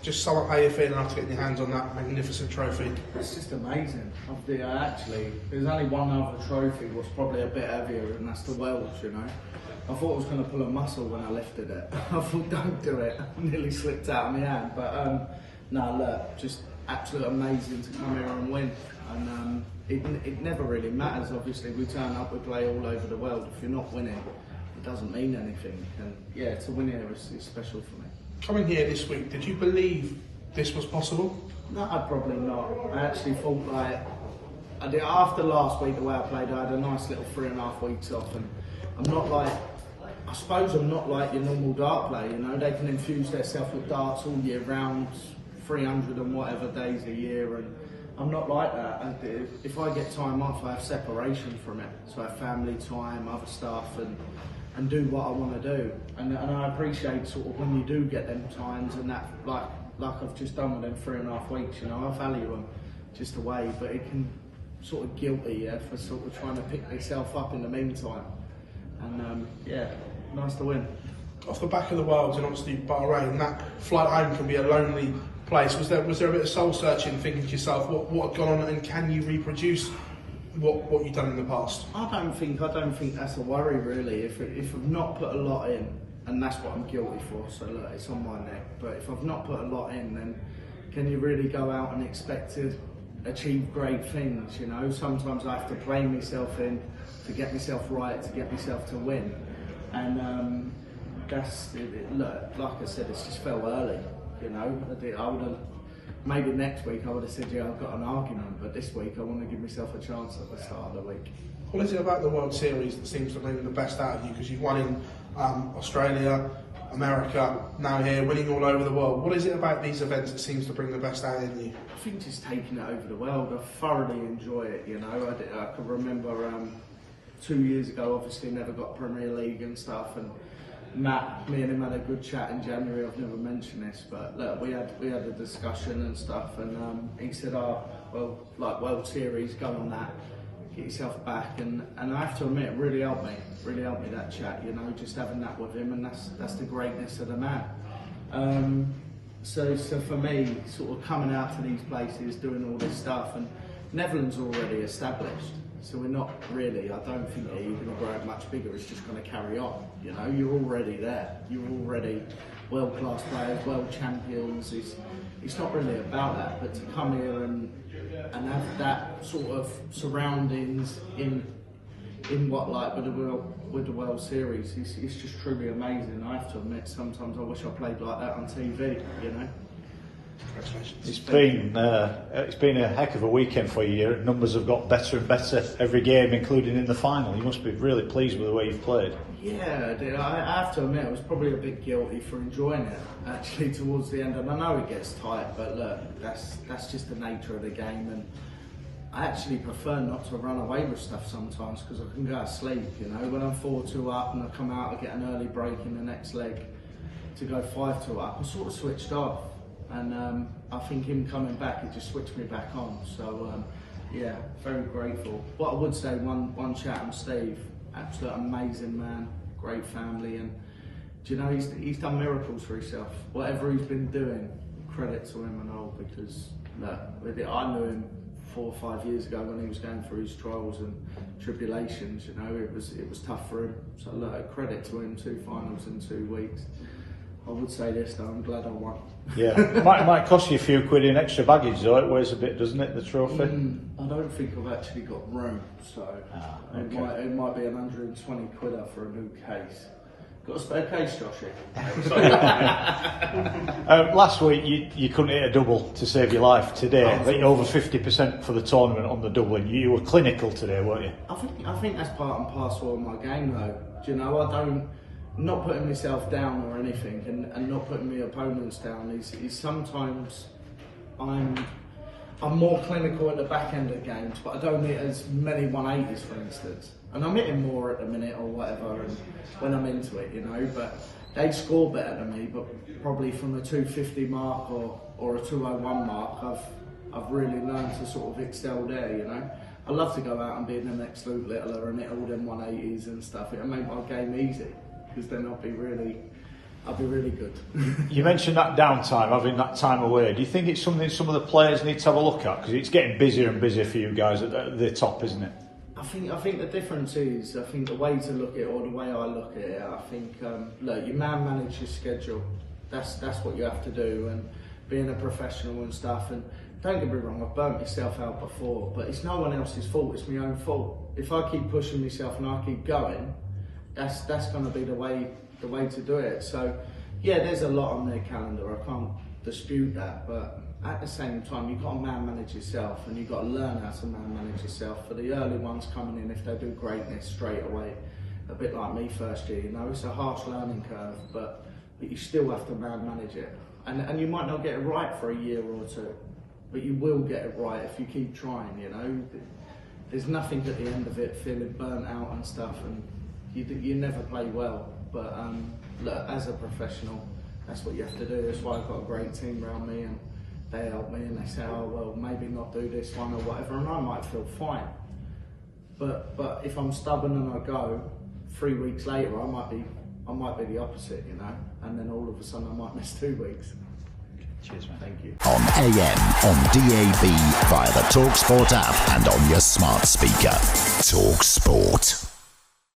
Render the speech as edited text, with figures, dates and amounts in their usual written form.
Just sum up how you're feeling after getting your hands on that magnificent trophy. It's just amazing. Actually, there's only one other trophy was probably a bit heavier, and that's the Welsh, you know. I thought I was going to pull a muscle when I lifted it. I thought, don't do it. I nearly slipped out of my hand. But no, look, just absolutely amazing to come here and win. And it never really matters, obviously. We turn up, we play all over the world. If you're not winning, it doesn't mean anything. And yeah, to win here is special for me. Coming here this week, did you believe this was possible? No, probably not. I actually thought, like, after last week, the way I played, I had a nice little 3.5 weeks off, and I'm not like, I suppose I'm not like your normal dart player, you know. They can infuse themselves with darts all year round, 300 and whatever days a year, and I'm not like that. If I get time off, I have separation from it. So I have family time, other stuff, and do what I want to do. And I appreciate sort of when you do get them times and that, like I've just done with them 3.5 weeks, you know, I value them just away, but it can sort of guilty, yeah, for sort of trying to pick myself up in the meantime. And yeah, nice to win. Off the back of the Worlds and obviously Bahrain, that flight home can be a lonely place. Was there a bit of soul searching, thinking to yourself what had gone on, and can you reproduce what you've done in the past? I don't think that's a worry really. If I've not put a lot in, and that's what I'm guilty for, so look, it's on my neck. But if I've not put a lot in, then can you really go out and expect to achieve great things? You know, sometimes I have to play myself in to get myself right, to get myself to win. And that's it. Look, like I said, it's just fell early. You know, I would have, maybe next week I would have said, yeah, I've got an argument, but this week I want to give myself a chance at the start of the week. What is it about the World Series that seems to bring the best out of you? Because you've won in Australia, America, now here, winning all over the world. What is it about these events that seems to bring the best out in you? I think just taking it over the world. I thoroughly enjoy it, you know. I can remember 2 years ago, obviously never got Premier League and stuff, and Matt, me and him had a good chat in January. I've never mentioned this, but look, we had a discussion and stuff, and he said, "Oh, well, like World Series, go on that, get yourself back." And I have to admit, it really helped me that chat. You know, just having that with him, and that's the greatness of the man. So for me, sort of coming out to these places, doing all this stuff, and Netherlands already established. So we're not really, I don't think that you're going to grow much bigger, it's just going to carry on. You know, you're already there. You're already world-class players, world champions. It's not really about that, but to come here and have that sort of surroundings in what, like with the World Series, it's just truly amazing. I have to admit, sometimes I wish I played like that on TV, you know. It's been a heck of a weekend for you. Numbers have got better and better every game, including in the final. You must be really pleased with the way you've played. Yeah, I have to admit, I was probably a bit guilty for enjoying it actually towards the end. And I know it gets tight, but look, that's just the nature of the game. And I actually prefer not to run away with stuff sometimes because I can go to sleep. You know, when I'm 4-2 up and I come out, I get an early break in the next leg to go 5-2 up. I'm sort of switched off. And I think him coming back, it just switched me back on. So yeah, very grateful. What I would say, one chat on Steve, absolute amazing man, great family, and do you know, he's done miracles for himself. Whatever he's been doing, credit to him and all, because look, I knew him 4 or 5 years ago when he was going through his trials and tribulations. You know, it was tough for him. So look, credit to him, 2 finals in 2 weeks. I would say this though, I'm glad I won. Yeah, it might cost you a few quid in extra baggage though, it weighs a bit, doesn't it, the trophy? I don't think I've actually got room, so okay. it might be 120 quid for a new case. Got a spare case, Joshy? Last week you couldn't hit a double to save your life. Today, but you're over 50% for the tournament on the doubling. You were clinical today, weren't you? I think that's part and parcel of my game though. Do you know, not putting myself down or anything, and not putting my opponents down is sometimes I'm more clinical at the back end of games, but I don't hit as many 180s, for instance. And I'm hitting more at the minute or whatever, and when I'm into it, you know. But they score better than me, but probably from a 250 mark or a 201 mark, I've really learned to sort of excel there, you know. I love to go out and be in the next Luke Littler and hit all them 180s and stuff. It'll make my game easy, because then I'll be really I'll be really good. You mentioned that downtime, having that time away. Do you think it's something some of the players need to have a look at? Because it's getting busier and busier for you guys at the top, isn't it? I think the difference is, I think the way to look at it, or the way I look at it, I think, look, you manage your schedule. That's what you have to do, and being a professional and stuff. And don't get me wrong, I've burnt myself out before, but it's no one else's fault, it's my own fault. If I keep pushing myself and I keep going, that's going to be the way to do it. So yeah, there's a lot on their calendar, I can't dispute that, but at the same time you've got to manage yourself, and you've got to learn how to manage yourself. For the early ones coming in, if they do greatness straight away, a bit like me first year, you know, it's a harsh learning curve, but you still have to manage it, and you might not get it right for a year or two, but you will get it right if you keep trying, you know. There's nothing at the end of it feeling burnt out and stuff, and you never play well. But look, as a professional, that's what you have to do. That's why I've got a great team around me, and they help me, and they say, oh well, maybe not do this one or whatever, and I might feel fine. But if I'm stubborn and I go, 3 weeks later I might be the opposite, you know, and then all of a sudden I might miss 2 weeks. Cheers, man. Thank you. On AM, on DAB, via the talkSPORT app and on your smart speaker. talkSPORT.